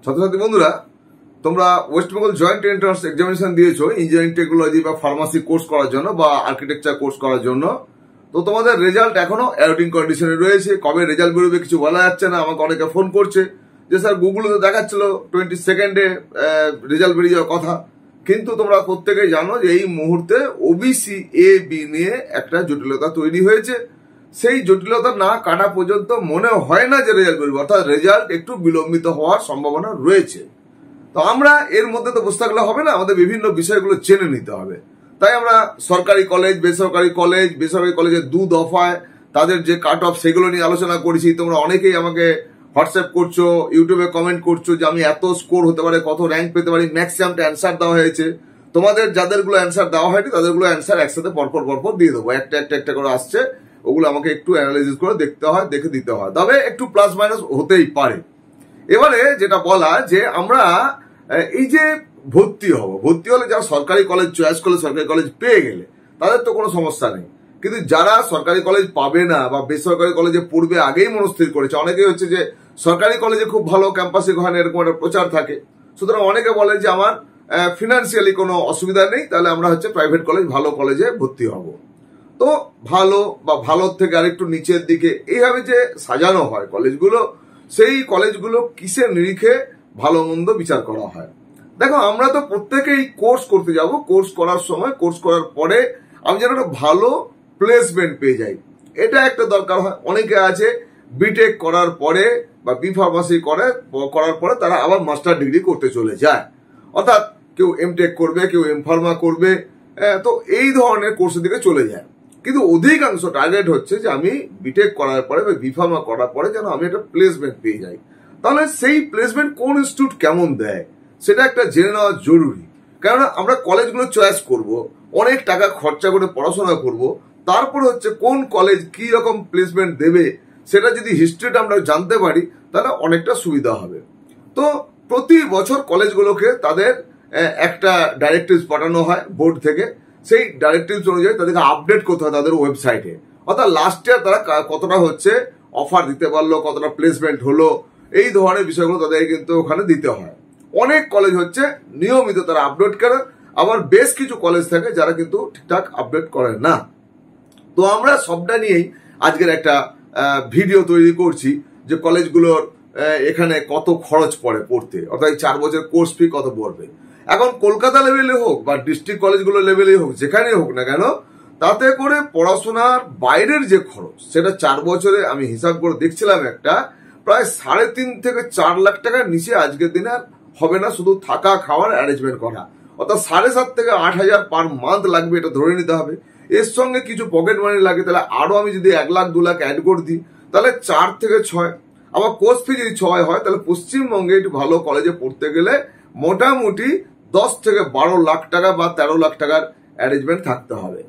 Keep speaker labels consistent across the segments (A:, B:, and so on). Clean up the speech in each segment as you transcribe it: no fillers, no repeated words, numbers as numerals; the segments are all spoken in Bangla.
A: ছাত্রছাত্রী বন্ধুরা, তোমরা West Bengal joint entrance examination দিয়েছো ইঞ্জিনিয়ারিং টেকনোলজি বা ফার্মাসি কোর্স করার জন্য বা আর্কিটেকচার কোর্স করার জন্য। তো তোমাদের রেজাল্ট এখনো অ্যাওয়েটিং কন্ডিশনে রয়েছে। কবে রেজাল্ট বেরোবে কিছু বলা যাচ্ছে না। আমাকে অনেকে ফোন করছে যে স্যার গুগলে তো দেখাচ্ছিল 22 রেজাল্ট বেরিয়ে যাওয়ার কথা, কিন্তু তোমরা প্রত্যেকেই জানো যে এই মুহূর্তে ওবিসি এ বি নিয়ে একটা জটিলতা তৈরি হয়েছে। সেই জটিলতা না কাটা পর্যন্ত মনে হয় না যে রেজাল্ট বেরোবে, অর্থাৎ রেজাল্ট একটু বিলম্বিত হওয়ার সম্ভাবনা রয়েছে। তো আমরা এর মধ্যে তো বসে থাকলে হবে না, আমাদের বিভিন্ন বিষয়গুলো জেনে নিতে হবে। তাই আমরা সরকারি কলেজ, বেসরকারি কলেজের 2 দফায় তাদের যে কাট অফ সেগুলো নিয়ে আলোচনা করেছি। তোমরা অনেকেই আমাকে হোয়াটসঅ্যাপ করছো, ইউটিউবে কমেন্ট করছো যে আমি এত স্কোর হতে পারে, কত র্যাঙ্ক পেতে পারি। ম্যাক্সিমামটা অ্যান্সার দেওয়া হয়েছে। তোমাদের যাদেরগুলো অ্যান্সার দেওয়া হয়নি তাদেরগুলো অ্যান্সার একসাথে পরপর দিয়ে দেবো। একটা করে আসছে, ওগুলো আমাকে একটু অ্যানালাইসিস করে দেখতে হয়, দেখে দিতে হয়। তবে একটু প্লাস মাইনাস হতেই পারে। এবারে যেটা বলা যে আমরা এই যে ভর্তি হলে যারা সরকারি কলেজ চয়েস করলে, সরকারি কলেজ পেয়ে গেলে তাদের তো কোনো সমস্যা নেই। কিন্তু যারা সরকারি কলেজ পাবে না বা বেসরকারি কলেজে পড়বে আগেই মনস্থির করেছে, অনেকে হচ্ছে যে সরকারি কলেজে খুব ভালো ক্যাম্পাসে হয় এরকম একটা প্রচার থাকে। সুতরাং অনেকে বলে যে আমার ফিনান্সিয়ালি কোনো অসুবিধা নেই, তাহলে আমরা হচ্ছে প্রাইভেট কলেজ, ভালো কলেজে ভর্তি হব। তো ভালো বা ভালোর থেকে আরেকটু নিচের দিকে এইভাবে যে সাজানো হয় কলেজগুলো, সেই কলেজগুলো কিসের নিরিখে ভালো মন্দ বিচার করা হয়। দেখো, আমরা তো প্রত্যেকেই কোর্স করতে যাব। কোর্স করার সময়, কোর্স করার পরে আমি যেন একটা ভালো প্লেসমেন্ট পেয়ে যাই, এটা একটা দরকার হয়। অনেকে আছে বিটেক করার পরে বা বি ফার্মাসি করার পরে তারা আবার মাস্টার ডিগ্রি করতে চলে যায়, অর্থাৎ কেউ এমটেক করবে, কেউ এম ফার্মা করবে। তো এই ধরনের কোর্সের দিকে চলে যায়। কিন্তু অধিকাংশ টার্গেট হচ্ছে যে আমি বিটেক করার পরে বা বি ফার্মা করার পরে যেন আমি একটা প্লেসমেন্ট পেয়ে যাই। তাহলে সেই প্লেসমেন্ট কোন ইনস্টিটিউট কেমন দেয় সেটা একটা জেনে নেওয়া জরুরি। কারণ আমরা কলেজগুলো চয়েস করব, অনেক টাকা খরচা করে পড়াশোনা করব, তারপরে হচ্ছে কোন কলেজ কি রকম প্লেসমেন্ট দেবে সেটা যদি হিস্ট্রিটা আমরা জানতে পারি তাহলে অনেকটা সুবিধা হবে। তো প্রতি বছর কলেজগুলোকে তাদের একটা ডাইরেক্টিভস পাঠানো হয় বোর্ড থেকে। সেই ডাইরেক্টিভস অনুযায়ী তাদেরকে আপডেট করতে হয় তাদের ওয়েবসাইটে, অর্থাৎ লাস্ট ইয়ার তারা কতটা হচ্ছে অফার দিতে পারলো, কতটা প্লেসমেন্ট হলো, এই ধরনের বিষয়গুলো তাদের কিন্তু ওখানে দিতে হয়। অনেক কলেজ হচ্ছে নিয়মিত তারা আপডেট করে, আবার বেশ কিছু কলেজ থাকে যারা কিন্তু ঠিকঠাক আপডেট করে না। তো আমরা সবটা নিয়েই আজকের একটা ভিডিও তৈরি করছি যে কলেজগুলোর এখানে কত খরচ পড়ে পড়তে, অর্থাৎ 4 বছর কোর্স ফি কত পড়বে। এখন কলকাতা লেভেলে হোক বা ডিস্ট্রিক্ট কলেজগুলো লেভেলে হোক, যেখানেই হোক না কেন, তাতে করে পড়াশোনার বাইরের যে খরচ সেটা 4 বছরে আমি হিসাব করে দেখছিলাম একটা প্রায় 3.5 থেকে 4 লাখ টাকার নিচে আজকের দিনে হবে না শুধু থাকা খাওয়ার অ্যারেঞ্জমেন্ট করা, অর্থাৎ 7.5 থেকে 8 হাজার পার মান্থ লাগবে, এটা ধরে নিতে হবে। এর সঙ্গে কিছু পকেট মানি লাগে, তাহলে আরো আমি যদি 1 লাখ 2 লাখ অ্যাড করে দিই তাহলে 4 থেকে 6। আবার কোর্স ফি যদি 6 হয় তাহলে পশ্চিমবঙ্গে একটু ভালো কলেজে পড়তে গেলে মোটামুটি 10 থেকে 12 লাখ টাকা বা 13 লাখ টাকার অ্যারেঞ্জমেন্ট থাকতে হবে।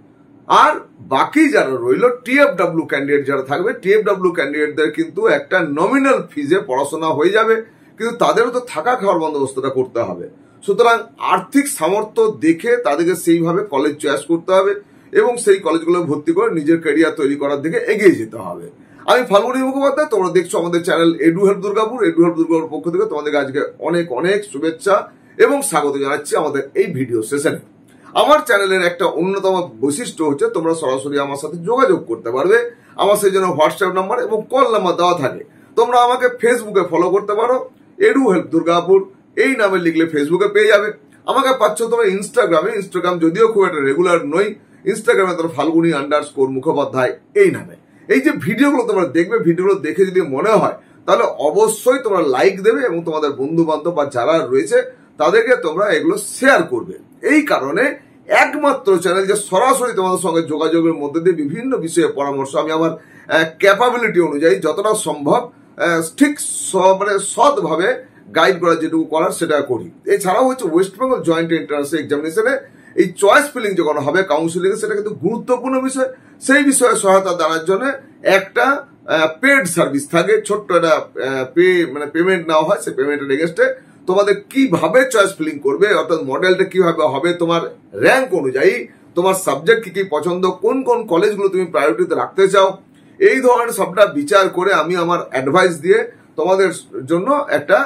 A: আর বাকি যারা রইল টিএফডব্লিউ ক্যান্ডিডেট যারা থাকবে, টিএফডব্লিউ ক্যান্ডিডেটদের কিন্তু একটা নমিনাল ফিজে পড়াশোনা হয়ে যাবে, কিন্তু তাদেরও তো থাকা খাওয়ার বন্দোবস্তটা করতে হবে। সুতরাং আর্থিক সামর্থ্য দেখে তাদেরকে সেইভাবে কলেজ চয়েস করতে হবে এবং সেই কলেজগুলো ভর্তি করে নিজের ক্যারিয়ার তৈরি করার দিকে এগিয়ে যেতে হবে। আমি ফাল্গুনী মুখোপাধ্যায়, তোমরা দেখছো আমাদের channel edu help Durgapur. Edu help Durgapur পক্ষ থেকে তোমাদেরকে আজকে অনেক অনেক শুভেচ্ছা এবং স্বাগত জানাচ্ছি আমাদের এই ভিডিও সেশনে। আমার চ্যানেলের একটা অন্যতম বৈশিষ্ট্য হচ্ছে তোমরা সরাসরি আমার সাথে যোগাযোগ করতে পারবে। আমার সেই জন্য হোয়াটসঅ্যাপ নাম্বার এবং কল নাম্বার দেওয়া থাকে। তোমরা আমাকে ফেসবুকে ফলো করতে পারো, এডু হেল্প দুর্গাপুর এই নামে লিখলে ফেসবুকে পেয়ে যাবে। আমাকে পাচ্ছ তোমরা ইনস্টাগ্রাম যদিও খুব একটা রেগুলার নই, ইনস্টাগ্রামে তোমরা ফাল্গুনী_মুখোপাধ্যায় এই নামে। এই যে ভিডিওগুলো তোমরা দেখবে, ভিডিওগুলো দেখে যদি মনে হয় তাহলে অবশ্যই তোমরা লাইক দেবে এবং তোমাদের বন্ধু বান্ধব বা যারা রয়েছে তাদেরকে তোমরা এগুলো শেয়ার করবে। এই কারণে একমাত্র চ্যানেল যে সরাসরি তোমাদের সঙ্গে যোগাযোগের মধ্যে দিয়ে বিভিন্ন বিষয়ে পরামর্শ আমি আমার ক্যাপাবিলিটি অনুযায়ী যতটা সম্ভব ঠিক মানে সৎভাবে গাইড করা যেটুকু করার সেটা করি। এছাড়াও হচ্ছে ওয়েস্ট বেঙ্গল জয়েন্ট এন্ট্রান্স এক্সামিনেশনে এই চয়েস ফিলিং যখন হবে কাউন্সিলিং, সেটা কিন্তু গুরুত্বপূর্ণ বিষয়। সেই বিষয়ে সহায়তা দেওয়ার জন্য একটা পেড সার্ভিস থাকে, ছোট্ট একটা পেমেন্ট নেওয়া হয়। সেই পেমেন্টের এগেনস্টে তোমাদের কিভাবে চয়েস ফিলিং করবে, অর্থাৎ মডেলটা কিভাবে হবে, তোমার র্যাঙ্ক অনুযায়ী তোমার সাবজেক্ট কি কি পছন্দ, কোন কোন কলেজগুলো তুমি প্রায়োরিটিতে রাখতে চাও, এই ধরনের সবটা বিচার করে আমি আমার অ্যাডভাইস দিয়ে তোমাদের জন্য একটা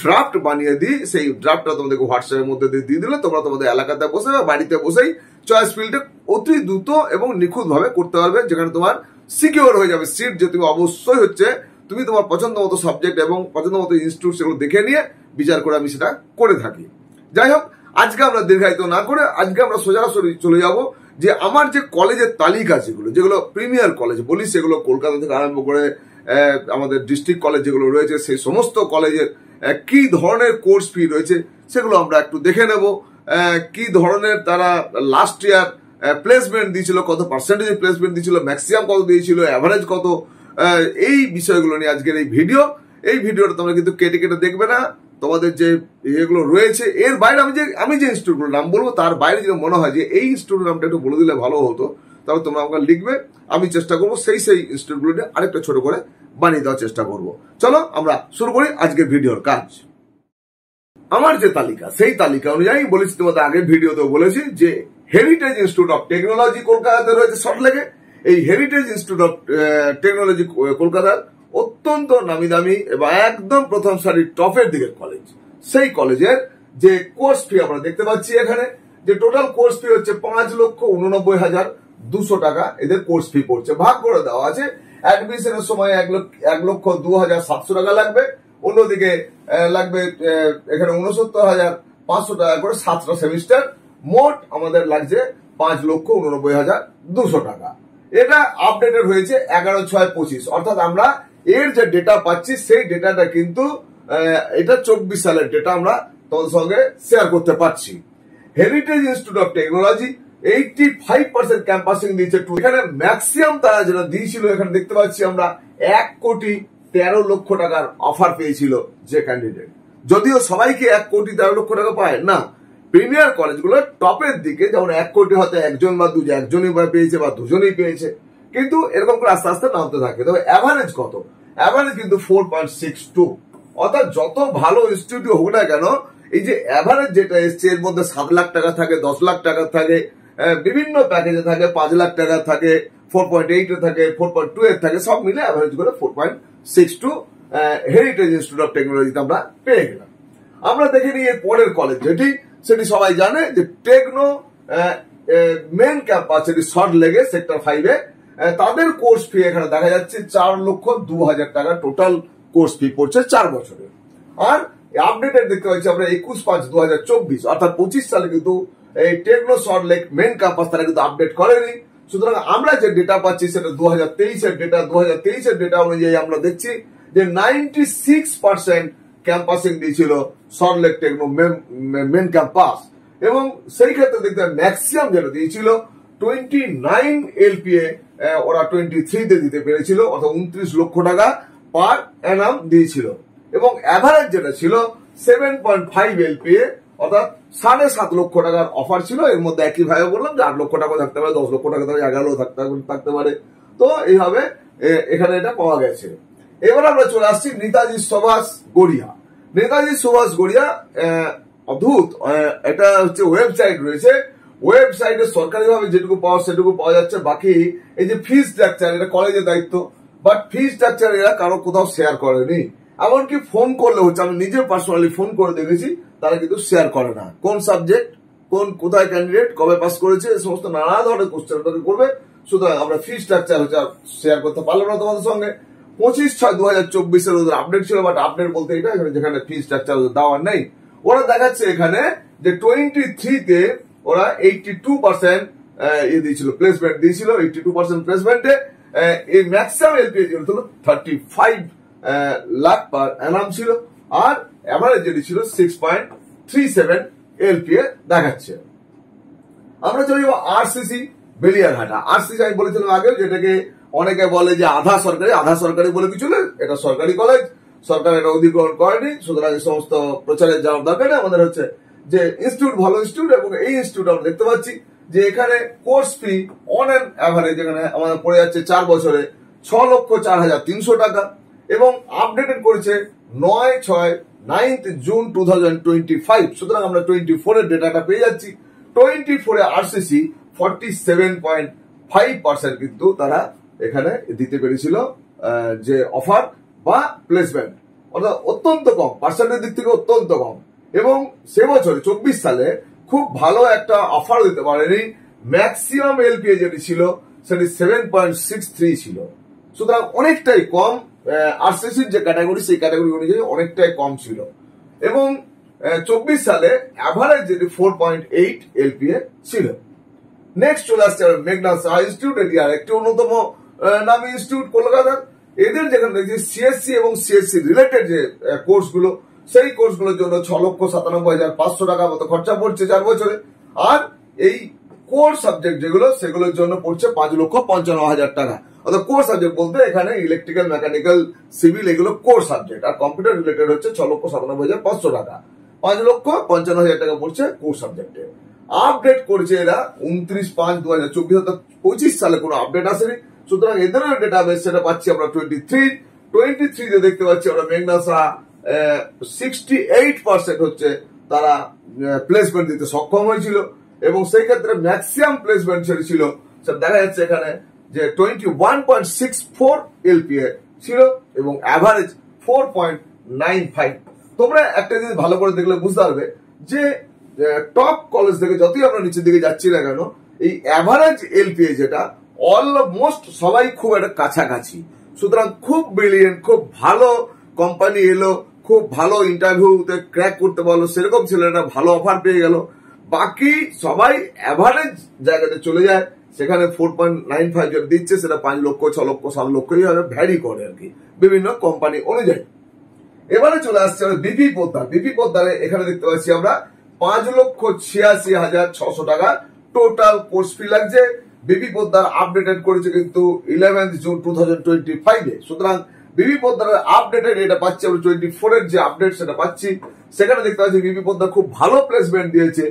A: ড্রাফট বানিয়ে দিই, সেই ড্রাফটটা তোমাদেরকে হোয়াটসঅ্যাপের মধ্যে দিয়ে দিলে তোমরা তোমাদের এলাকাতে বসে বা বাড়িতে বসেই চয়েস ফিল্ডে অতি দ্রুত এবং নিখুঁত ভাবে করতে পারবে, যেখানে তোমার সিকিউর হয়ে যাবে সিট, যে তুমি অবশ্যই হচ্ছে তুমি তোমার পছন্দ মতো সাবজেক্ট এবং পছন্দ মতো ইনস্টিটিউট সেগুলো দেখে নিয়ে বিচার করে আমি সেটা করে থাকি। যাই হোক, আজকে আমরা দীর্ঘায়িত না করে আজকে আমরা সোজাসুজি চলে যাব যে আমার যে কলেজের তালিকা যেগুলো প্রিমিয়ার কলেজ বলি, সেগুলো কলকাতা থেকে আরম্ভ করে আমাদের ডিস্ট্রিক্ট কলেজ যেগুলো রয়েছে সেই সমস্ত কলেজের কি ধরনের কোর্স ফি রয়েছে সেগুলো আমরা একটু দেখে নেব। কি ধরনের তারা লাস্ট ইয়ার প্লেসমেন্ট দিয়েছিল, কত পার্সেন্টেজ প্লেসমেন্ট দিয়েছিল, ম্যাক্সিমাম কত দিয়েছিল, অ্যাভারেজ কত, এই বিষয়গুলো নিয়ে আজকের এই ভিডিওটা তোমরা কিন্তু কেটে কেটে দেখবে না। তোমাদের যে এগুলো রয়েছে এর বাইরে আমি যে ইনস্টিটিউটগুলোর নাম বলবো তার বাইরে যদি মনে হয় যে এই ইনস্টিটিউটের নামটা একটু বলে দিলে ভালো হতো, তাহলে তোমরা আমাকে লিখবে, আমি চেষ্টা করবো সেই ইনস্টিটিউটগুলো নিয়ে আরেকটা ছোট করে বানিয়ে দেওয়ার চেষ্টা করব। চলো আমরা শুরু করি আজকের ভিডিওর কাজ। আমার যে তালিকা সেই তালিকা অনুযায়ী বলেছি, তোমাদের আগের ভিডিওতেও বলেছি যে হেরিটেজ ইনস্টিটিউট অফ টেকনোলজি কলকাতাতে রয়েছে সল্টলেকে। এই হেরিটেজ ইনস্টিটিউট অফ টেকনোলজি কলকাতার অত্যন্ত নামি দামি এবং একদম প্রথম সারির টপের দিকের কলেজ। সেই কলেজের যে কোর্স ফি আমরা দেখতে পাচ্ছি এখানে, যে টোটাল কোর্স ফি হচ্ছে 5,89,200 টাকা এদের কোর্স ফি পড়ছে। ভাগ করে দেওয়া আছে, অ্যাডমিশনের সময় 1,02,700 টাকা লাগবে, অন্যদিকে লাগবে এখানে 69,500 টাকা করে 7টা সেমিস্টার, মোট আমাদের লাগছে 5,89,200 টাকা। এটা আপডেটেড হয়েছে 11/6/25, অর্থাৎ আমরা এর যে ডেটা পাচ্ছি সেই ডেটাটা কিন্তু এটা 24 সালের ডেটা আমরা তোমাদের সঙ্গে শেয়ার করতে পারছি। Heritage institute of technology 85% campusing দিয়েছে। এখানে ম্যাক্সিমাম তারা যেটা দিয়েছিল, এখানে দেখতে পাচ্ছি আমরা 1,13,00,000 টাকার অফার পেয়েছিল যে ক্যান্ডিডেট। যদিও সবাইকে 1,13,00,000 টাকা পায় না, প্রিমিয়ার কলেজগুলো টপের দিকে যেমন 1 কোটি হয়তো একজন বা একজনই পেয়েছে বা দুজনই পেয়েছে, কিন্তু এরকম করে আস্তে আস্তে নামতে থাকে। তবে অ্যাভারেজ কত? অ্যাভারেজ কিন্তু 4.62, অর্থাৎ যত ভালো ইনস্টিটিউট হোক না কেন, এই যে অ্যাভারেজ যেটা এসছে এর মধ্যে 7 লাখ টাকা থাকে, 10 লাখ টাকা থাকে, বিভিন্ন প্যাকেজে থাকে, 5 লাখ টাকা থাকে, 4.8 এ থাকে, 4.2 এ থাকে, সব মিলে অ্যাভারেজ করে 4.62 হেরিটেজ ইনস্টিটিউট অফ টেকনোলজিতে আমরা পেয়ে গেলাম। আমরা দেখে নিই এর পরের কলেজ সেটি সবাই জানে যে টেকনো মেন ক্যাম্পাস, সেটি সল্টলেকে সেক্টর 5 এ। তাদের কোর্স ফি এখানে দেখা যাচ্ছে 4,02,000 টাকা টোটাল কোর্স ফি পড়ছে 4 বছরে। আর আপডেটেড দেখতে পাচ্ছি আমরা 21/5/2024, অর্থাৎ 25 সালে কিন্তু এই টেকনো সল্টলেক মেন ক্যাম্পাস তারা কিন্তু আপডেট করেনি। সুতরাং আমরা যে ডেটা পাচ্ছি সেটা 2023 এর ডেটা। 2023 এর ডেটা অনুযায়ী আমরা দেখছি যে 96% ক্যাম্পাসিং দিয়েছিল সল্টলেক টেকনো মেন ক্যাম্পাস, এবং সেই ক্ষেত্রে দেখতে ম্যাক্সিমাম যেটা দিয়েছিল 29 LPA ওরা 23 তে দিতে পেরেছিল, অর্থাৎ 29 লক্ষ টাকা পার অ্যানাম দিয়েছিল, এবং অ্যাভারেজ যেটা ছিল 7.5 LPA, অর্থাৎ 7.5 লক্ষ টাকার অফার ছিল। এর মধ্যে একই ভাবে বললাম যে 8 লক্ষ টাকা থাকতে পারে, 10 লক্ষ টাকা, 11 থাকতে পারে। তো এইভাবে এখানে এটা পাওয়া গেছে। এবার আমরা চলে আসছি নেতাজি সুভাষ গড়িয়া। নেতাজি সুভাষ গড়িয়া অদ্ভুত, এটা হচ্ছে ওয়েবসাইট রয়েছে, ওয়েবসাইটে সরকারিভাবে যেটুকু সেটুকু পাওয়া যাচ্ছে। বাকি এই যে ফি স্ট্রাকচার, এটা কলেজের দায়িত্ব, বাট ফি স্ট্রাকচার এরা কারো কোথাও শেয়ার করেনি। এমনকি ফোন করলে হচ্ছে, আমি নিজে পার্সোনালি ফোন করে দেখেছি, তারা কিন্তু শেয়ার করে না কোন সাবজেক্ট, কোথায় ক্যান্ডিডেট কবে পাস করেছে, এই সমস্ত নানা ধরনের কোশ্চেন করবে। সুতরাং আমরা ফি স্ট্রাকচার হচ্ছে শেয়ার করতে পারলাম না তোমাদের সঙ্গে। 25/6/2024 এর ওদের আপডেট ছিল, বাট আপডেট বলতে এটা যেখানে ফি স্ট্রাকচার দেওয়ার নেই। ওরা দেখাচ্ছে এখানে যে 23 তে ওরা 82% দিয়েছিল, প্লেসমেন্ট দিয়েছিল। 82% প্লেসমেন্টে এই ম্যাক্সিমাম এলপিএ ছিল 35 লাখ পার অ্যানাম ছিল, আর অ্যাভারেজ যেটি ছিল 6.37 LPA দেখাচ্ছে। আমরা চলে যাবো আরসিসি বেলিয়ারহাটা। আরসিসি আমি বলেছিলাম আগে, যেটাকে অনেকে বলে যে আধা সরকারি বলে কিছু না, এটা সরকারি কলেজ, সরকার এটা অধিগ্রহণ করেনি। সুতরাং এই সমস্ত প্রচারের যাওয়ার দরকার নেই। আমাদের হচ্ছে যে ইনস্টিটিউট ভালো ইনস্টিটিউট, এবং এই ইনস্টিটিউট আমরা দেখতে পাচ্ছি যে এখানে course fee on an average এখানে আমাদের পড়ে যাচ্ছে 4 বছরে 6,04,300 টাকা, এবং আপডেটেড করেছে 9 জুন 2025। সুতরাং আমরা 24 এর ডেটাটা পেয়ে যাচ্ছি। 24 এ আরসিসি 47.5% কিন্তু তারা এখানে দিতে পেরেছিল যে অফার বা প্লেসমেন্ট, অর্থাৎ অত্যন্ত কম, পার্সেন্টের দিক থেকে অত্যন্ত কম। এবং সে বছরে 24 সালে খুব ভালো একটা অফার দিতে পারেনি। ম্যাক্সিমাম এলপিএ যেটি ছিল সেটি 7.63 ছিল, সুতরাং অনেকটাই কম। আরসিসির যে ক্যাটাগরি সেই ক্যাটাগরি অনুযায়ী অনেকটাই কম ছিল। এবং 24 সালে অ্যাভারেজ যেটি 4.8 এলপিএ ছিল। নেক্সট চলে আসছে মেঘনা সাহা ইনস্টিটিউট, এটি আর একটি অন্যতম নামী ইনস্টিটিউট কলকাতার। এদের যেখানে দেখছি সিএসসি এবং সিএসসি রিলেটেড যে কোর্সগুলো, সেই কোর্সগুলোর জন্য 6,97,500 টাকা মতো খরচা পড়ছে 4 বছরে। আর এই কোর সাবজেক্ট যেগুলো সেগুলোর জন্য পড়ছে 5,55,000 টাকা। অর্থাৎ কোর সাবজেক্ট বলতে এখানে ইলেকট্রিক্যাল, মেকানিক্যাল, সিভিল এগুলো কোর সাবজেক্ট, আর কম্পিউটার রিলেটেড হচ্ছে 6,97,500 টাকা। 5,55,000 টাকা পড়ছে কোর সাবজেক্টে। আপডেট করেছে এরা 29/5/2024, অর্থাৎ 25 সালে কোনো আপডেট আসেনি। সুতরাং এদেরও ডেটাবেস সেটা পাচ্ছি আমরা 23 দেখতে পাচ্ছি আমরা মেঘনা সাহা 68% হচ্ছে তারা প্লেসমেন্ট দিতে সক্ষম হয়েছিল। এবং সেই ক্ষেত্রে ম্যাক্সিমাম প্লেসমেন্ট যেটি ছিল সেটা দেখা যাচ্ছে এখানে যে 21.64 এলপিএ ছিল এবং অ্যাভারেজ 4.95। তোমরা একটা জিনিস ভালো করে দেখলে বুঝতে পারবে যে টপ কলেজ থেকে যতই আমরা নিচের দিকে যাচ্ছি না কেন, এই অ্যাভারেজ এলপিএ যেটা অলমোস্ট সবাই খুব একটা কাছাকাছি। সুতরাং খুব ব্রিলিয়েন্ট, খুব ভালো কোম্পানি এলো, খুব ভালো ইন্টারভিউতে ক্র্যাক করতে পারলো, সেরকম ছেলেরা ভালো অফার পেয়ে গেল। বাকি সবাই অ্যাভারেজ জায়গাতে চলে যায়, সেখানে 4.95 যেটা দিচ্ছে সেটা 5 লক্ষ, 6 লক্ষ, 7 লক্ষ এইভাবে ভ্যারি করে আর কি বিভিন্ন কোম্পানি অনুযায়ী। এবারে চলে আসছে বিপি পোদ্দার। বিপি পোদ্দারে এখানে দেখতে পাচ্ছি আমরা 5,86,600 টাকা টোটাল কোর্স ফি লাগছে। বিপি পোদ্দার আপডেটেড করেছে কিন্তু 11 জুন 2025-এ। সুতরাং বিপি পোদ্দারের আপডেটেড এটা পাচ্ছি আমরা 24 এর যে আপডেট সেটা পাচ্ছি। সেখানে দেখতে পাচ্ছি বিপি পোদ্দার খুব ভালো প্লেসমেন্ট দিয়েছে,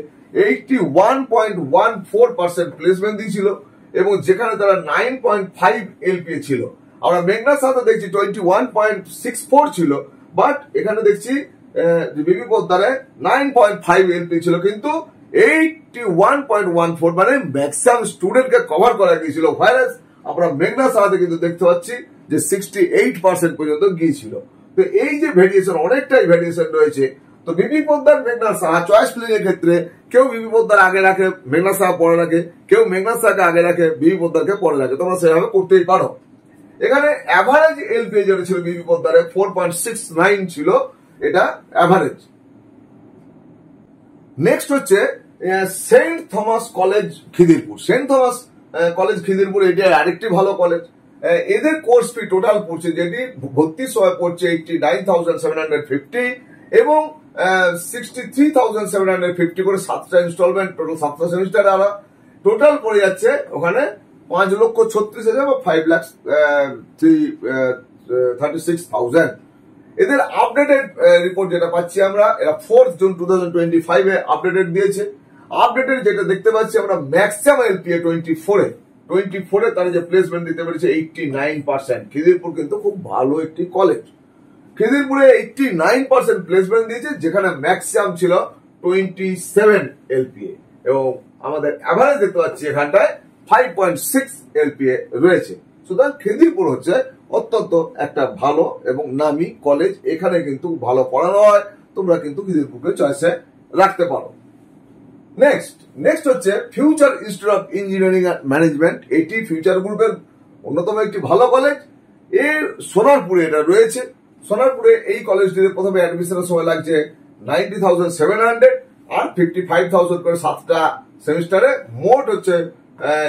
A: 81.14% প্লেসমেন্ট দিয়েছিল এবং যেখানে তারা 9.5 এলপিএ ছিল। আমরা মেঘনা সাথে দেখছি 21.64 ছিল, বাট এখানে দেখছি বিপি পোদ্দারে 9.5 এলপি ছিল, কিন্তু 81.14 মানে ম্যাক্সিমাম স্টুডেন্টকে কভার করা গিয়েছিল। ভাইরাস আমরা মেঘনা সাহাতে কিন্তু দেখতে পাচ্ছি যে 68% পর্যন্ত গিয়েছিল। তো এই যে ভেরিয়েশন, অনেকটাই ভেরিয়েশন রয়েছে। তো বিপি পোদ্দার, মেঘনা সাহা চয়েস ফিলিং এর ক্ষেত্রে কেউ বিপি পোদ্দার আগে রাখে, মেঘনা সাহা পরে রাখে, কেউ মেঘনা সাহাকে আগে রাখে, বিপি পোদ্দারকে পরে রাখে। তোমরা সেভাবে করতেই পারো। এখানে অ্যাভারেজ এলপিএ যেটা ছিল বিপি পোদ্দারে 4.69 ছিল, এটা অ্যাভারেজ। নেক্সট হচ্ছে Saint Thomas college Khidirpur. Saint Thomas college Khidirpur এটা আরেকটি ভালো কলেজ। এদের কোর্স ফি টোটাল পড়ছে যেটি ভর্তির সময় পড়ছে 89,750 এবং 63,750 করে 7টা ইনস্টলমেন্ট, টোটাল 7টা সেমিস্টার। আলা টোটাল পড়ে যাচ্ছে ওখানে 5,36,000 বা 5,36,000। এদের আপডেটেড রিপোর্ট যেটা পাচ্ছি আমরা, এরা 4 জুন 2025-এ আপডেটেড দিয়েছে। আপডেটেড যেটা দেখতে পাচ্ছি আমরা ম্যাক্সিমাম এলপিএ 24-এ তারা যে প্লেসমেন্ট দিতে পেরেছে 89%। খিদিরপুর কিন্তু খুব ভালো একটি কলেজ। খিদিরপুরে 89% প্লেসমেন্ট দিয়েছে, যেখানে ম্যাক্সিমাম ছিল 27 এলপিএ এবং আমাদের অ্যাভারেজ দেখতে পাচ্ছি এখানটায় 5.6 এলপিএ রয়েছে। সুতরাং খিদিরপুর হচ্ছে অত্যন্ত একটা ভালো এবং নামী কলেজ। এখানে কিন্তু ভালো পড়ানো হয়, তোমরা কিন্তু খিদিরপুরকে চয়েসে রাখতে পারো। নেক্সট হচ্ছে future institute of engineering and management. এটি ফিউচার গ্রুপের অন্যতম একটি ভালো কলেজ। এর সোনারপুরে এটা রয়েছে। সোনারপুরে এই কলেজটিতে প্রথমে অ্যাডমিশনের সময় লাগছে 90,700 আর 55,000 করে 7টা সেমিস্টারে। মোট হচ্ছে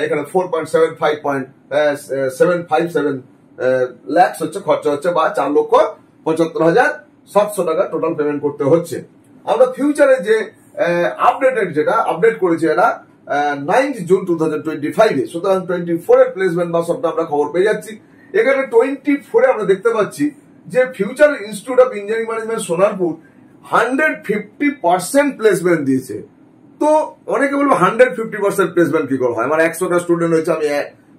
A: এখানে 4.757 লাখ হচ্ছে খরচা হচ্ছে, বা 4,75,700 টাকা টোটাল পেমেন্ট করতে হচ্ছে। আমরা ফিউচারে যে যেটা আপডেট করেছে এরা 9 জুন 2025-এ। সুতরাং 24-এর প্লেসমেন্ট বা সবটা আমরা খবর পেয়ে যাচ্ছি। এখানে 24-এ আমরা দেখতে পাচ্ছি যে future institute of engineering management Sonarpur 150% placement দিয়েছে। তো অনেকে বলবো 150% প্লেসমেন্ট কি করে হয়, আমার 100টা স্টুডেন্ট হয়েছে, আমি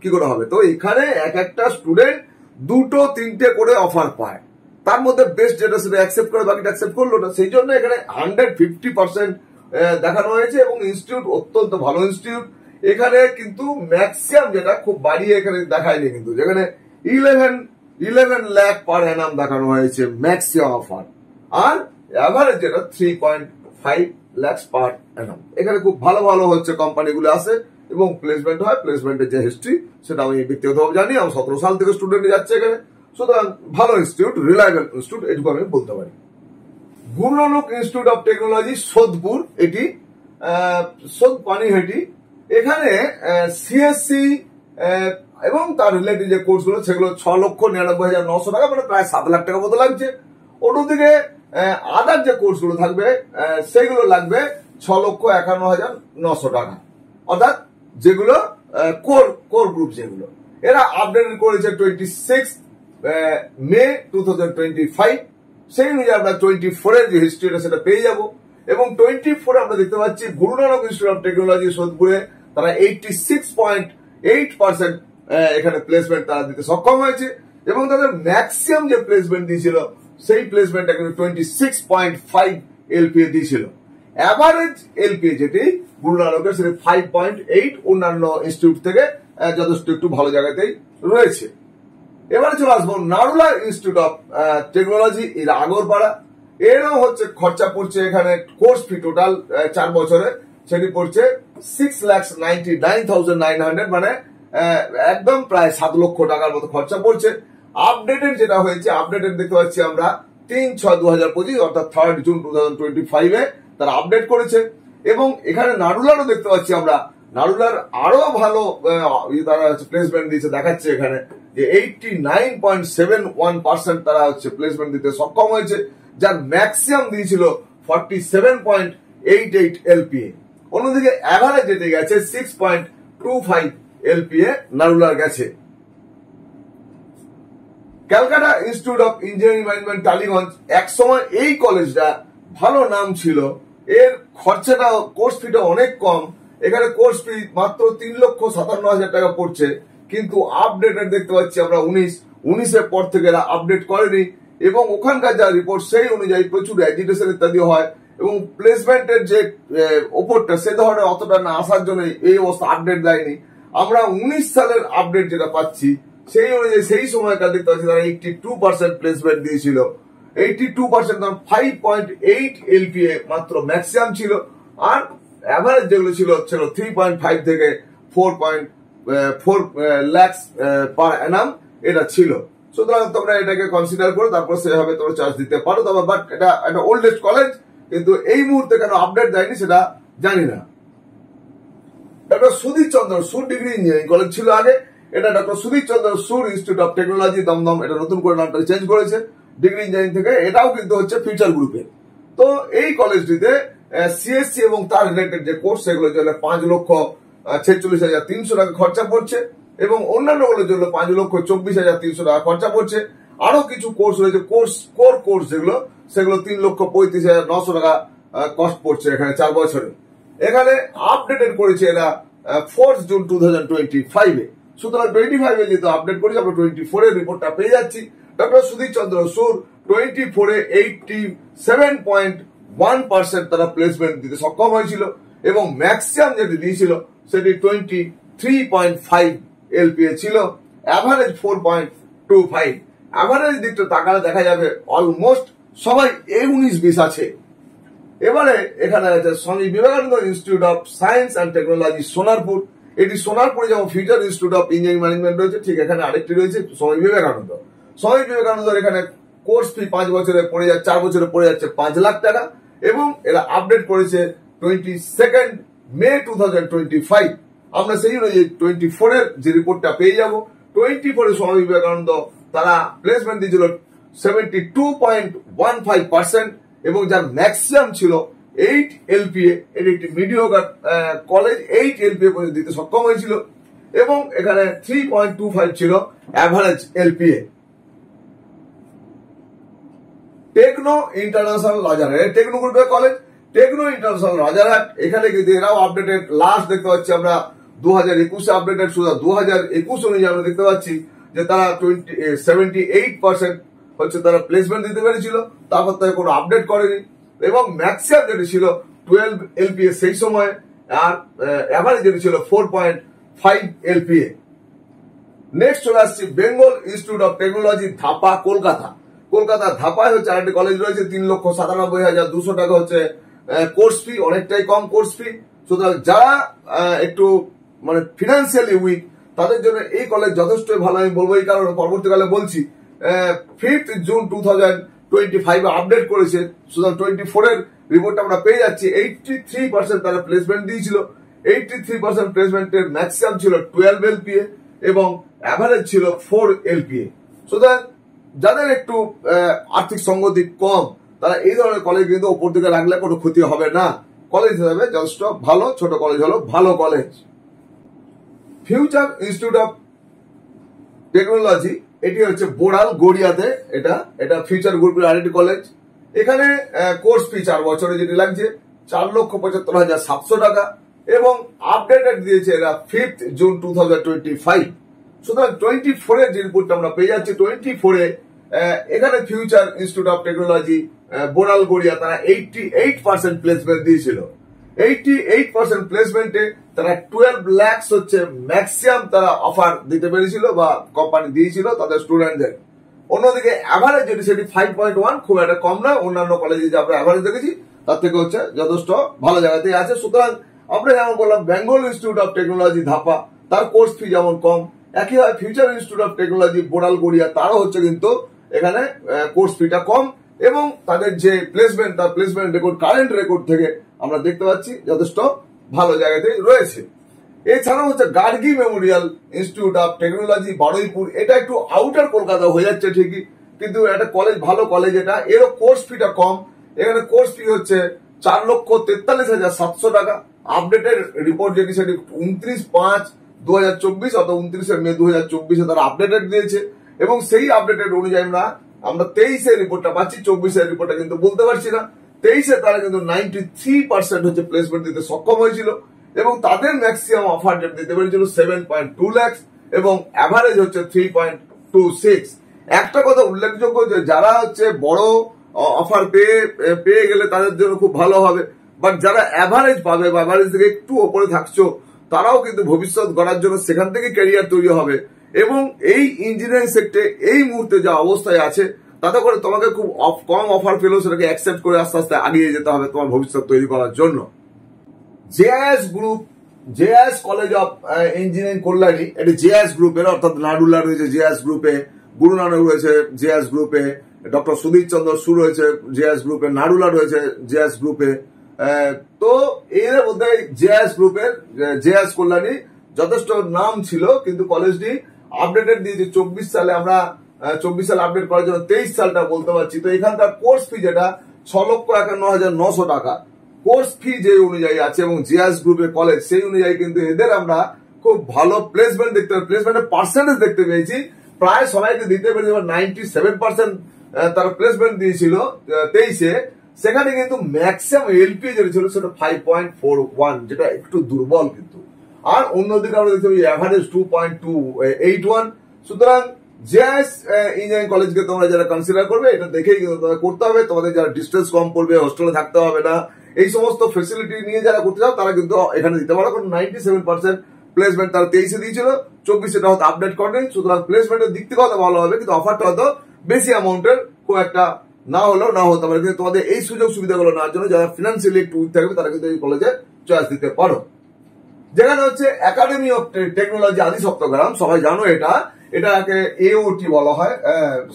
A: কি করে হবে? তো এখানে এক একটা স্টুডেন্ট 2-3টে করে অফার পায়, তার মধ্যে বেস্ট যেটা সেটা অ্যাকসেপ্ট করে, বাকিটা অ্যাকসেপ্ট করলো না। সেই জন্য এখানে 150% দেখানো হয়েছে এবং ইনস্টিটিউট অত্যন্ত ভালো ইনস্টিটিউট। এখানে কিন্তু ম্যাক্সিমাম যেটা খুব বাড়িয়ে এখানে দেখায়নি, কিন্তু যেখানে 11 11 লাখ পার অ্যানাম দেখানো হয়েছে ম্যাক্সিমাম অফার, আর অ্যাভারেজ যেটা 3.5 লাখ পার অ্যানাম। এখানে খুব ভালো ভালো হচ্ছে কোম্পানিগুলো আসে এবং প্লেসমেন্ট হয়। প্লেসমেন্টের যে হিস্ট্রি সেটা আমি ব্যক্তিগতভাবে জানি, আমি 17 সাল থেকে স্টুডেন্ট যাচ্ছে এখানে, সুতরাং ভালো ইনস্টিটিউট, রিলায়েবল ইনস্টিটিউট, এটুকু আমি বলতে পারি। Guru Nanak institute of technology Sodepur, এটি পানিহাটি। এখানে সিএসসি এবং তার রিলেটেড যে কোর্সগুলো সেগুলো 6,99,900 টাকা, মানে প্রায় 7 লাখ টাকা মতো লাগছে। অন্যদিকে আদার যে কোর্সগুলো থাকবে সেগুলো লাগবে 6,51,900 টাকা, অর্থাৎ যেগুলো কোর গ্রুপ যেগুলো। এরা আপডেট করেছে 26 মে 2025, সেই অনুযায়ী আমরা 24 এর যে হিস্ট্রিটা সেটা পেয়ে যাব। এবং 24 আমরা দেখতে পাচ্ছি Guru Nanak institute of technology সোদপুরে তারা 86.8% এখানে প্লেসমেন্ট তারা দিতে সক্ষম হয়েছে, এবং তাদের ম্যাক্সিমাম যে প্লেসমেন্ট দিয়েছিল সেই প্লেসমেন্ট এখানে 26.5 এলপিএ দিয়েছিল। অ্যাভারেজ এলপিএ যেটি গুরু নানকের সেটা 5.8, অন্যান্য ইনস্টিটিউট থেকে যথেষ্ট একটু ভালো জায়গাতেই রয়েছে। এবারে চলে আসবো নারুলা ইনস্টিটিউট অফ টেকনোলজি, এর আগরপাড়া। এরও হচ্ছে খরচা পড়ছে এখানে কোর্স ফি টোটাল 4 বছরে, সেটি পড়ছে 6,99,900, মানে একদম প্রায় 7 লক্ষ টাকার মতো খরচা পড়ছে। আপডেটেড যেটা হয়েছে, আপডেটেড দেখতে পাচ্ছি আমরা 3/6/2025, অর্থাৎ 3 জুন 2025 তারা আপডেট করেছে। এবং এখানে নারুলারও দেখতে পাচ্ছি আমরা, নারুলার আরো ভালো তারা প্লেসমেন্ট দিয়েছে, দেখাচ্ছে এখানে যে 89.71% তারা হচ্ছে প্লেসমেন্ট দিতে সক্ষম হয়েছে, যার ম্যাক্সিমাম দিয়েছিল 47.88 এলপিএ। অন্যদিকে অ্যাভারেজ যেতে গেছে 6.25 এলপিএ নারুলার গেছে। Calcutta institute of engineering management Tollygunge, এক সময় এই কলেজটা ভালো নাম ছিল, এর খরচাটা কোর্স ফিটা অনেক কম। এখানে কোর্স ফি মাত্র 3,57,000 টাকা পড়ছে, কিন্তু আপডেটেড দেখতে পাচ্ছি আমরা 19 পর থেকে এরা আপডেট করেনি, এবং ওখানকার যা রিপোর্ট সেই অনুযায়ী প্রচুর এজিটেশন ইত্যাদি হয়, এবং প্লেসমেন্টের যে ওপরটা সে ধরনের অতটা না আসার জন্য এই অবস্থা আপডেট দেয়নি। আমরা 19 সালের আপডেট যেটা পাচ্ছি সেই অনুযায়ী সেই সময়কার দেখতে পাচ্ছি তারা 82% প্লেসমেন্ট দিয়েছিল। 82% 5.8 এলপিএ মাত্র ম্যাক্সিমাম ছিল, আর অ্যাভারেজ যেগুলো ছিল 3.5 থেকে 4.4 লাখ পার অ্যানাম এটা ছিল। সুতরাং তোমরা এটাকে কনসিডার করো, তারপর সেভাবে তোমরা চার্জ দিতে পারো। তবে বাট এটা একটা ওল্ডেস্ট কলেজ, কিন্তু এই মুহূর্তে কেন আপডেট দেয়নি সেটা জানি না। ডক্টর সুধীর চন্দ্র সুর ডিগ্রি ইঞ্জিনিয়ারিং কলেজ ছিল আগে, এটা ডক্টর সুধীর চন্দ্র সুর ইনস্টিটিউট অফ টেকনোলজি দমদম, এটা নতুন করে নামটা চেঞ্জ করেছে ডিগ্রি ইঞ্জিনিয়ারিং থেকে। এটাও কিন্তু হচ্ছে ফিউচার গ্রুপের। তো এই কলেজটিতে সিএসসি এবং তার রিলেটেড যে কোর্স সেগুলোর জন্য 5,46,300 টাকা খরচা পড়ছে, এবং অন্যান্য গুলোর জন্য 5,24,300 টাকা খরচা পড়ছে। আরো কিছু কোর্স রয়েছে, কোর্স যেগুলো সেগুলো 3,35,900 টাকা কস্ট পড়ছে এখানে 4 বছরে। এখানে আপডেটেড করেছে এরা 4 জুন 2025। সুতরাং 25 যেহেতু আপডেট করেছে, আমরা 24 এর রিপোর্টটা পেয়ে যাচ্ছি। ডক্টর সুধীর চন্দ্র সুর 24 87.1% তারা প্লেসমেন্ট দিতে সক্ষম হয়েছিল, এবং ম্যাক্সিমাম যেটি দিয়েছিল সেটি 23.5 এলপিএ ছিল, অ্যাভারেজ 4.25। অ্যাভারেজ দিকটা তাকালে দেখা যাবে অলমোস্ট সবাই 19-20 আছে। এবারে এখানে আছে Swami Vivekananda institute of science and technology Sonarpur. এটি সোনারপুরে যেমন future institute of engineering management রয়েছে, ঠিক এখানে আরেকটি রয়েছে স্বামী বিবেকানন্দ। স্বামী বিবেকানন্দের এখানে কোর্স ফি 5 বছরে পড়ে যাচ্ছে, 4 বছরে পড়ে যাচ্ছে 5 লাখ টাকা, এবং এরা আপডেট করেছে 22 মে 2025। আমরা সেই অনুযায়ী 24 এর যে রিপোর্টটা পেয়ে যাব। 24 এ স্বামী বিবেকানন্দ তারা প্লেসমেন্ট দিয়েছিল 72.15%, এবং যার ম্যাক্সিমাম ছিল 8 এলপিএ। এটি একটি মিডিওকার কলেজ, 8 এলপিএ পর্যন্ত দিতে সক্ষম হয়েছিল, এবং এখানে 3.25 ছিল average LPA. Techno International Rajarhat, Techno গ্রুপের কলেজ, টেকনো ইন্টারন্যাশনাল রাজারহাট। এখানে কিন্তু এরাও আপডেটেড, লাস্ট দেখতে পাচ্ছি আমরা 2021 আপডেটেড, শুধু 2021 অনুযায়ী আমরা দেখতে পাচ্ছি যে তারা 78% হচ্ছে তারা প্লেসমেন্ট দিতে পেরেছিল, তারপর তারা কোনো আপডেট করেনি, এবং ম্যাক্সিমাম যেটি ছিল 12 এলপিএ সেই সময়, আর অ্যাভারেজ যেটি ছিল 4.5 এলপিএ। নেক্সট চলে আসছি Bengal institute of technology Dhapa Kolkata. Kolkata ধাপায় হচ্ছে আরেকটি কলেজ রয়েছে, 3,97,200 টাকা হচ্ছে কোর্স ফি, অনেকটাই কম কোর্স ফি। সুতরাং যারা একটু মানে ফিনান্সিয়ালি উইক তাদের জন্য এই কলেজ যথেষ্ট ভালো আমি বলবো, এই কারণে পরবর্তীকালে বলছি 5th জুন 2025 আপডেট করেছে। সুতরাং 24 এর রিপোর্ট আমরা পেয়ে যাচ্ছি। 83% তারা প্লেসমেন্ট দিয়েছিল। 83% প্লেসমেন্টের ম্যাক্সিমাম ছিল 12 LPA এবং অ্যাভারেজ ছিল 4 LPA। সুতরাং যাদের একটু আর্থিক সঙ্গতি কম তারা এই ধরনের কলেজ কিন্তু ওপর দিকে রাখলে কোনো ক্ষতি হবে না। কলেজ হিসাবে যথেষ্ট ভালো, ছোট কলেজ হলো ভালো college. Future institute of technology, এটি হচ্ছে বোড়াল গড়িয়াতে। এটা ফিউচার গ্রুপের আরেকটি কলেজ। এখানে কোর্স ফি 4 বছরে যেটি লাগছে 4,75,700 টাকা এবং আপডেটেড দিয়েছে এরা 5th জুন 2025। সুতরাং 24 এর যে রিপোর্টটা আমরা পেয়ে যাচ্ছি, 24 এ এখানে ফিউচার ইনস্টিটিউট অফ টেকনোলজি বোড়াল গড়িয়া তারা 88% প্লেসমেন্ট দিয়েছিল। 88% প্লেসমেন্টে তারা 12 লাখ হচ্ছে ম্যাক্সিমাম তারা অফার দিতে পেরেছিল বা কোম্পানি দিয়েছিল তাদের স্টুডেন্টদের। অন্যদিকে অ্যাভারেজ যেটি সেটি 5.1, খুব একটা কম না। অন্যান্য কলেজে যে আমরা অ্যাভারেজ দেখেছি তার থেকে হচ্ছে যথেষ্ট ভালো জায়গাতেই আছে। সুতরাং আমরা যেমন বললাম Bengal institute of technology Dhapa, তার কোর্স ফি যেমন কম, একইভাবে ফিউচার ইনস্টিটিউট অফ টেকনোলজি বোড়াল গড়িয়া তারও হচ্ছে কিন্তু এখানে কোর্স ফিটা কম এবং তাদের যে প্লেসমেন্ট তার প্লেসমেন্ট রেকর্ড কারেন্ট রেকর্ড থেকে আমরা দেখতে পাচ্ছি যথেষ্ট ভালো জায়গাতে রয়েছে। এছাড়াও হচ্ছে Gargi Memorial institute of technology Baruipur, এটা একটু আউটার কলকাতা হয়ে যাচ্ছে ঠিকই, কিন্তু একটা কলেজ ভালো কলেজ এটা। এরও কোর্স ফিটা কম। এখানে কোর্স ফি হচ্ছে 4,43,700 টাকা। আপডেটেড রিপোর্ট যেটি সেটি 29/5/2024 অর্থাৎ 29 মে 2024 তারা আপডেটেড দিয়েছে এবং সেই আপডেটেড অনুযায়ী আমরা 23 এর রিপোর্টটা পাচ্ছি। 24 এর রিপোর্টটা কিন্তু বলতে পারছি না। 23 এ তারা কিন্তু 93% হচ্ছে প্লেসমেন্ট দিতে সক্ষম হয়েছিল এবং তাদের ম্যাক্সিমাম অফার দিতে পেরেছিল 7.2 লাখ এবং অ্যাভারেজ হচ্ছে 3.26। একটা কথা উল্লেখযোগ্য যে যারা হচ্ছে বড় অফার পেয়ে গেলে তাদের জন্য খুব ভালো হবে, বাট যারা অ্যাভারেজ পাবে বা অ্যাভারেজ থেকে একটু ওপরে থাকছো তারাও কিন্তু ভবিষ্যৎ গড়ার জন্য সেখান থেকে ক্যারিয়ার তৈরি হবে এবং এই ইঞ্জিনিয়ারিং সেক্টরে এই মুহূর্তে যা অবস্থায় আছে তাতে করে তোমাকে খুব কম অফার পেলেও সেটাকে অ্যাকসেপ্ট করে আস্তে আস্তে আগিয়ে যেতে হবে তোমার ভবিষ্যৎ তৈরি করার জন্য। JIS group, JIS college of engineering Kalyani, এটি জেআইএস গ্রুপের, অর্থাৎ নাডুলা রয়েছে জেআইএস গ্রুপে, গুরু নানক রয়েছে জেআইএস গ্রুপে, ডক্টর সুধীর চন্দ্র সু রয়েছে জেআইএস গ্রুপে, নাডুলা রয়েছে জেআইএস গ্রুপে। তো এর মধ্যে জেআইএস গ্রুপের জেআইএস কল্যাণী যথেষ্ট নাম ছিল, কিন্তু কলেজটি আপডেটেড দিয়েছে 24 সালে। আমরা 24 সাল আপডেট করার জন্য 23 সালটা বলতে পারছি। তো এখানকার কোর্স ফি যেটা 6,51,900 টাকা কোর্স ফি যে অনুযায়ী আছে এবং জেআইএস গ্রুপের কলেজ সেই অনুযায়ী কিন্তু এদের আমরা খুব ভালো প্লেসমেন্ট দেখতে পাই, প্লেসমেন্টের পার্সেন্টেজ দেখতে পেয়েছি। প্রায় সবাইকে দিতে পেরেছি 97% তারা প্লেসমেন্ট দিয়েছিল 23-এ। সেখানে কিন্তু ম্যাক্সিমাম এলপি যেটা ছিল সেটা 5.41, যেটা একটু দুর্বল কিন্তু। আর অন্যদিকে আমরা দেখতে পাই অ্যাভারেজ 2.281। সুতরাং জেআইএস ইঞ্জিনিয়ারিং কলেজকে তোমরা যারা কনসিডার করবে এটা দেখেই কিন্তু তোমাদের করতে হবে। তোমাদের যারা ডিস্টেন্স কম পড়বে, হোস্টেলে থাকতে হবে না, এই সমস্ত ফেসিলিটি নিয়ে যারা করতে চাও তারা কিন্তু এখানে দিতে পারো। কারণ 97% প্লেসমেন্ট তারা 23-এ দিয়েছিল, 24-এটা হয়তো আপডেট করেনি। সুতরাং প্লেসমেন্টের দিক থেকে হয়তো ভালো হবে, কিন্তু অফারটা হয়তো বেশি অ্যামাউন্টের খুব একটা না হতে পারে। কিন্তু তোমাদের এই সুযোগ সুবিধাগুলো নেওয়ার জন্য যারা ফিনান্সিয়ালি একটু উইক থাকবে তারা কিন্তু এই কলেজে চয়েস দিতে পারো। যেখানে হচ্ছে একাডেমি অফ টেকনোলজি আদি সপ্তগ্রাম, সবাই জানো এটাকে এওটি বলা হয়,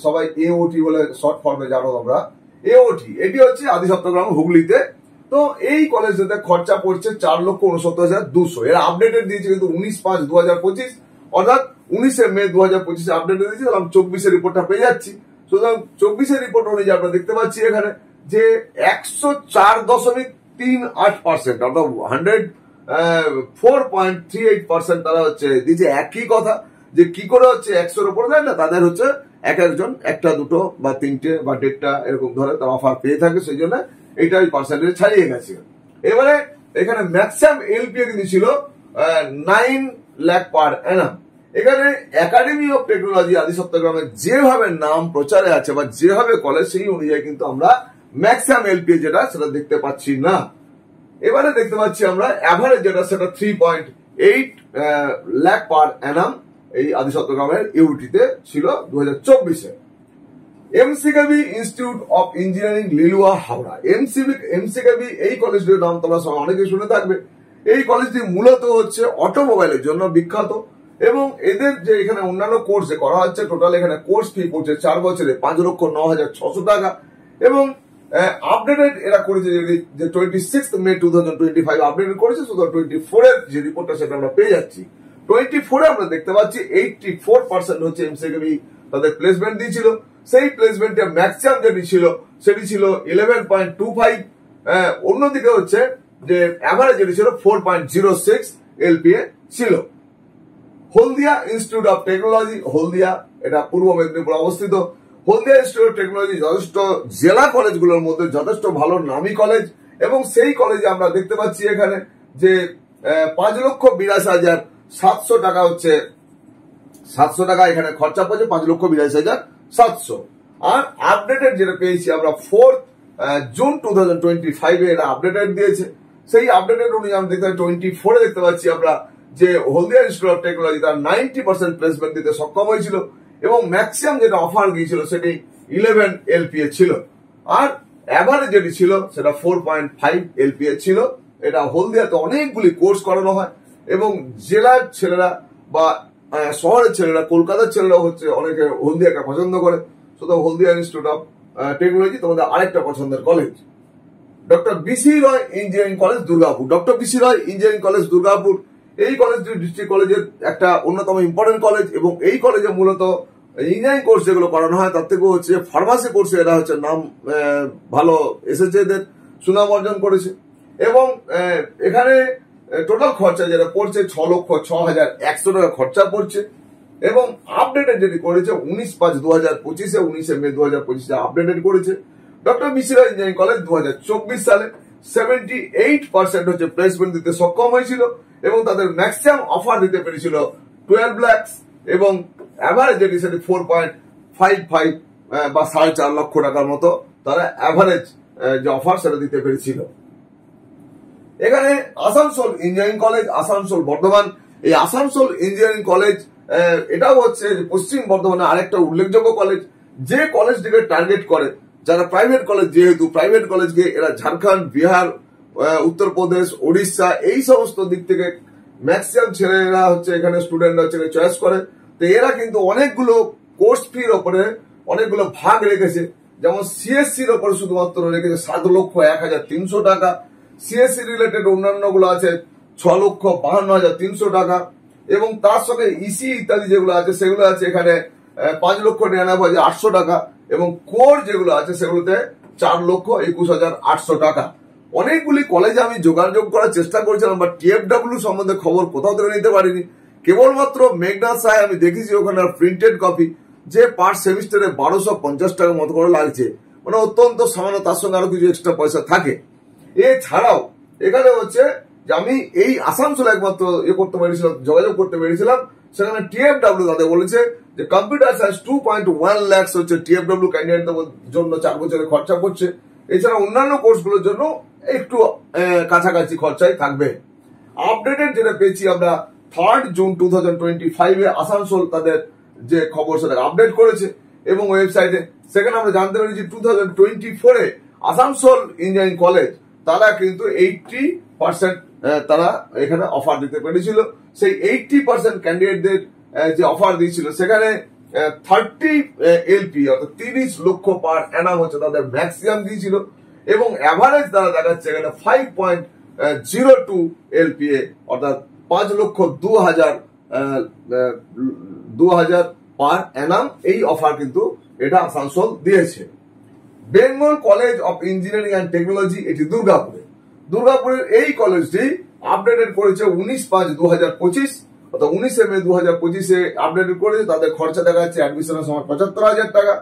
A: সবাই এওটি বলে শর্ট ফর্মে জানো তোমরা। এওটি এটি হচ্ছে আদি সপ্তগ্রাম হুগলিতে। তো এই কলেজটাতে খরচা পড়ছে 4,69,200। এরা আপডেটেড দিয়েছে কিন্তু 19/5/2025 অর্থাৎ 19 মে 2025 আপডেট দিয়েছে। আমি 24-এর রিপোর্টটা পেয়ে যাচ্ছি। সুতরাং 24-এর রিপোর্ট অনুযায়ী আমরা দেখতে পাচ্ছি এখানে যে 104.38% অর্থাৎ 104.38% তারা হচ্ছে দিয়েছে। একই কথা যে কি করে হচ্ছে 100-এর উপরে দেয় না, তাদের হচ্ছে একজন একটা দুটো বা তিনটে বা দেড়টা এরকম ধরে তার অফার পেয়ে থাকে, সেই জন্য এইটা ওই পার্সেন্টেজ ছাড়িয়ে গেছে। এবারে এখানে ম্যাক্সিমাম এলপিএ কিন্তু ছিল 9 লাখ পার অ্যানাম। এখানে একাডেমি অফ টেকনোলজি আদি সপ্তগ্রামের যেভাবে নাম প্রচারে আছে বা যেভাবে কলেজ সেই অনুযায়ী কিন্তু আমরা ম্যাক্সিমাম এলপিএ যেটা সেটা দেখতে পাচ্ছি না। এবারে দেখতে পাচ্ছি আমরা অ্যাভারেজ যেটা সেটা 3.8 লাখ পার অ্যানাম এই আদি সত্যগ্রামের ইউটিতে ছিল 2024-এ। MCKV institute of engineering Liluah Howrah. MCKV এই কলেজটির নাম তোমরা অনেকে শুনে থাকবে। এই কলেজটি মূলত হচ্ছে অটোমোবাইলের জন্য বিখ্যাত এবং এদের যে এখানে অন্যান্য কোর্স করা হচ্ছে, টোটাল এখানে কোর্স ফি পড়ছে 4 বছরে 5,09,600 টাকা এবং আপডেটেড এরা করেছে যে 26 মে 2025 আপডেটেড করেছে, শুধু 24 এর যে রিপোর্টটা সেটা আমরা পেয়ে যাচ্ছি। 24 এ আমরা দেখতে পাচ্ছি 84% হচ্ছে এমসিকেবি তাদের প্লেসমেন্ট দিয়েছিল। সেই প্লেসমেন্টের ম্যাক্সিমাম যেটি ছিল সেটি ছিল 11.25। অন্যদিকে হচ্ছে যে অ্যাভারেজ যেটি ছিল 4.06 এলপিএ ছিল। হলদিয়া ইনস্টিটিউট অফ টেকনোলজি, হলদিয়া এটা পূর্ব মেদিনীপুর অবস্থিত। হলদিয়া ইনস্টিটিউট অফ টেকনোলজি যথেষ্ট জেলা কলেজগুলোর মধ্যে যথেষ্ট ভালো নামী কলেজ এবং সেই কলেজে আমরা দেখতে পাচ্ছি এখানে যে 5,82,700 টাকা হচ্ছে 700 টাকা এখানে খরচা পড়ছে, 5,82,700। আর আপডেটেড যেটা পেয়েছি আমরা 4 জুন 2025 এরা আপডেটেড দিয়েছে। সেই আপডেটেড অনুযায়ী আমরা দেখতে 24 এ দেখতে পাচ্ছি আমরা যে হলদিয়া ইনস্টিটিউট অফ টেকনোলজি তার 90% প্লেসমেন্ট দিতে সক্ষম হয়েছিল এবং ম্যাক্সিমাম যেটা অফার গিয়েছিল সেটি 11 এলপিএ ছিল। আর অ্যাভারেজ যেটি ছিল সেটা 4.5 এলপিএ ছিল। এটা হলদিয়াতে অনেকগুলি কোর্স করানো হয় এবং জেলার ছেলেরা বা শহরের ছেলেরা, কলকাতার ছেলেরাও হচ্ছে অনেকে হলদিয়াকে পছন্দ করে। সুতরাং হলদিয়া ইনস্টিটিউট অফ টেকনোলজি তোমাদের আরেকটা পছন্দের college. Doctor BC Roy engineering college Durgapur. Doctor BC Roy engineering college Durgapur এই কলেজটি ডিস্ট্রিক্ট কলেজের একটা অন্যতম ইম্পর্টেন্ট কলেজ এবং এই কলেজে মূলত ইঞ্জিনিয়ারিং কোর্স যেগুলো করানো হয় তার থেকেও হচ্ছে ফার্মাসি কোর্সে এরা হচ্ছে নাম ভালো এসেছে, এদের সুনাম অর্জন করেছে এবং এখানে টোটাল খরচা যেটা পড়ছে 6,06,100 টাকা খরচা পড়ছে এবং আপডেটেড যেটি করেছে 19/5/2025 19 মে 2025 আপডেটেড করেছে। Doctor BC Roy engineering college 2024 সালে 78% হচ্ছে প্লেসমেন্ট দিতে সক্ষম হয়েছিল এবং তাদের ম্যাক্সিমাম অফার দিতে পেরেছিল 12 লাখ এবং অ্যাভারেজ যেটি সেটি 4.55 বা 4.5 লক্ষ টাকার মতো তারা অ্যাভারেজ যে অফার সেটা দিতে পেরেছিল। এখানে আসানসোল ইঞ্জিনিয়ারিং কলেজ, আসানসোল বর্ধমান। এই আসানসোল ইঞ্জিনিয়ারিং কলেজ এটাও হচ্ছে পশ্চিম বর্ধমানে আরেকটা উল্লেখযোগ্য কলেজ যে কলেজটিকে টার্গেট করে যারা প্রাইভেট কলেজ, যেহেতু প্রাইভেট কলেজকে এরা ঝাড়খণ্ড, বিহার, উত্তরপ্রদেশ, ওড়িশা এই সমস্ত দিক থেকে ম্যাক্সিমাম ছেলেরা হচ্ছে এখানে স্টুডেন্টরা হচ্ছে চয়েস করে। তো এরা কিন্তু অনেকগুলো কোর্স ফির ওপরে অনেকগুলো ভাগ রেখেছে, যেমন সিএসসির ওপরে শুধুমাত্র রেখেছে 7,01,300 টাকা। সিএসসি রিলেটেড অন্যান্য গুলো আছে 6,52,300 টাকা এবং তার সঙ্গে ইসি ইত্যাদি যেগুলো আছে সেগুলো আছে এখানে 5,99,800 টাকা এবং কোর যেগুলো আছে সেগুলোতে 4,21,800 টাকা। অনেকগুলি কলেজে আমি যোগাযোগ করার চেষ্টা করেছিলাম বা টিএফডব্লিউ সম্বন্ধে খবর কোথাও থেকে নিতে পারিনি। কেবলমাত্র মেঘনাথ সাহে আমি দেখেছি ওখানে প্রিন্টেড কপি যে পার সেমিস্টারে 1,250 টাকার মতো করে লাগছে, মানে অত্যন্ত সামান্য, তার সঙ্গে আরো কিছু এক্সট্রা পয়সা থাকে। এছাড়াও এখানে হচ্ছে যে আমি এই আসানসোল একমাত্র করতে পেরেছিলাম, যোগাযোগ করতে পেরেছিলাম, সেখানে টিএফডব্লিউ তাদের বলেছে যে কম্পিউটার সায়েন্স 2.1 লাখ হচ্ছে টিএফডব্লিউ ক্যান্ডিডেটদের জন্য 4 বছরের খরচা পড়ছে। এছাড়া অন্যান্য কোর্সগুলোর জন্য একটু কাছাকাছি খরচাই থাকবে। আপডেটেড যেটা পেয়েছি আমরা 3 জুন 2025 আসানসোল তাদের যে খবর সেটা আপডেট করেছে এবং ওয়েবসাইটে সেখানে আমরা জানতে পেরেছি 2024 আসানসোল ইঞ্জিনিয়ারিং কলেজ তারা কিন্তু 80% তারা এখানে অফার দিতে পেরেছিল। সেই 80% ক্যান্ডিডেটদের যে অফার দিয়েছিল সেখানে 30 এলপি অর্থাৎ 30 লক্ষ পার অ্যানাম হচ্ছে তাদের ম্যাক্সিমাম দিয়েছিল এবং অ্যাভারেজ তারা দেখাচ্ছে এখানে 5.02 এলপিএ অর্থাৎ 5,02,000 পার অ্যানাম এই অফার কিন্তু এটা আসানসোল দিয়েছে। Bengal college of engineering and technology এটি দুর্গাপুরের এই কলেজটি আপডেটেড করেছে 19/5/2025 অর্থাৎ 19 মে 2025 আপডেটেড করেছে। তাদের খরচা দেখা যাচ্ছে অ্যাডমিশনের সময় 75,000 টাকা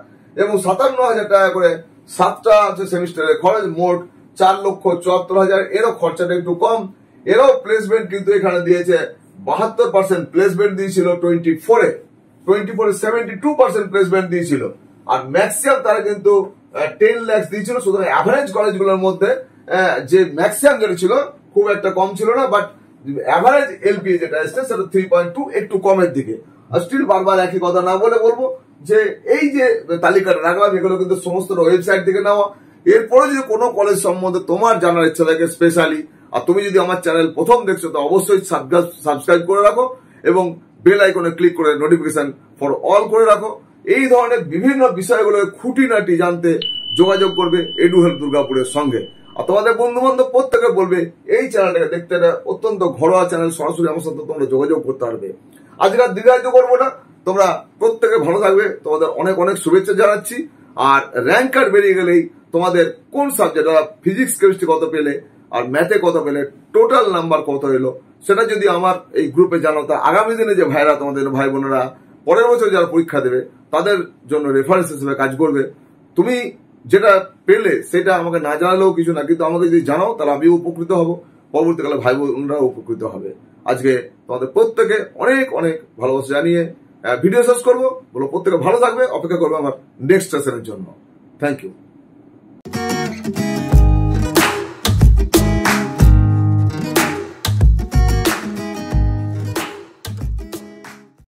A: এবং 57,000 টাকা করে 7টা হচ্ছে সেমিস্টারের খরচ, মোট 4,74,000। এরও খরচাটা একটু কম। এরও প্লেসমেন্ট কিন্তু এখানে দিয়েছে 72% প্লেসমেন্ট দিয়েছিল 24-এ 72% প্লেসমেন্ট দিয়েছিল আর ম্যাক্সিমাম তারা কিন্তু 10 লাখ দিয়েছিল। সুতরাং অ্যাভারেজ কলেজগুলোর মধ্যে যে ম্যাক্সিমাম যেটা ছিল খুব একটা কম ছিল না, বাট অ্যাভারেজ এলপিএ যেটা এসছে সেটা 3.2, একটু কমের দিকে। আর স্টিল বারবার একই কথা না বলে বলবো যে এই যে তালিকাটা রাখলাম এগুলো কিন্তু সমস্ত ওয়েবসাইট থেকে নেওয়া। এরপরে যদি কোনো কলেজ সম্বন্ধে তোমার জানার ইচ্ছা থাকে স্পেশালি, আর তুমি যদি আমার চ্যানেল প্রথম দেখছো তো অবশ্যই সাবস্ক্রাইব করে রাখো এবং বেল আইকনে ক্লিক করে নোটিফিকেশন ফর অল করে রাখো। এই ধরনের বিভিন্ন বিষয়গুলো খুঁটিনাটি জানতে যোগাযোগ করবে এডু হেল্প দুর্গাপুরের সঙ্গে। আর তোমাদের বন্ধু বান্ধব প্রত্যেকে বলবে এই চ্যানেলটাকে দেখতে, অত্যন্ত ঘরোয়া চ্যানেল, সরাসরি আমার সাথে তোমরা যোগাযোগ করতে পারবে। আজকে আর দীর্ঘায়িত করবো না, তোমরা প্রত্যেকে ভালো থাকবে, তোমাদের অনেক অনেক শুভেচ্ছা জানাচ্ছি। আর র্যাঙ্ক কার্ড বেরিয়ে গেলেই তোমাদের কোন সাবজেক্ট, ফিজিক্স কেমিস্ট্রি কত পেলে আর ম্যাথে কত পেলে, টোটাল নাম্বার কত এলো, সেটা যদি আমার এই গ্রুপে জানো তা আগামী দিনে যে ভাইরা, তোমাদের ভাই বোনেরা পরের বছর যারা পরীক্ষা দেবে তাদের জন্য রেফারেন্স হিসেবে কাজ করবে। তুমি যেটা পেলে সেটা আমাকে না জানালেও কিছু না, কিন্তু আমাকে যদি জানাও তাহলে আমিও উপকৃত হব, পরবর্তীকালে ভাই বোনরাও উপকৃত হবে। আজকে তোমাদের প্রত্যেকে অনেক অনেক ভালোবাসা জানিয়ে ভিডিও শেষ করবো। বলো প্রত্যেকে ভালো থাকবে, অপেক্ষা করবে আমার নেক্সট সেশনের জন্য। Thank you.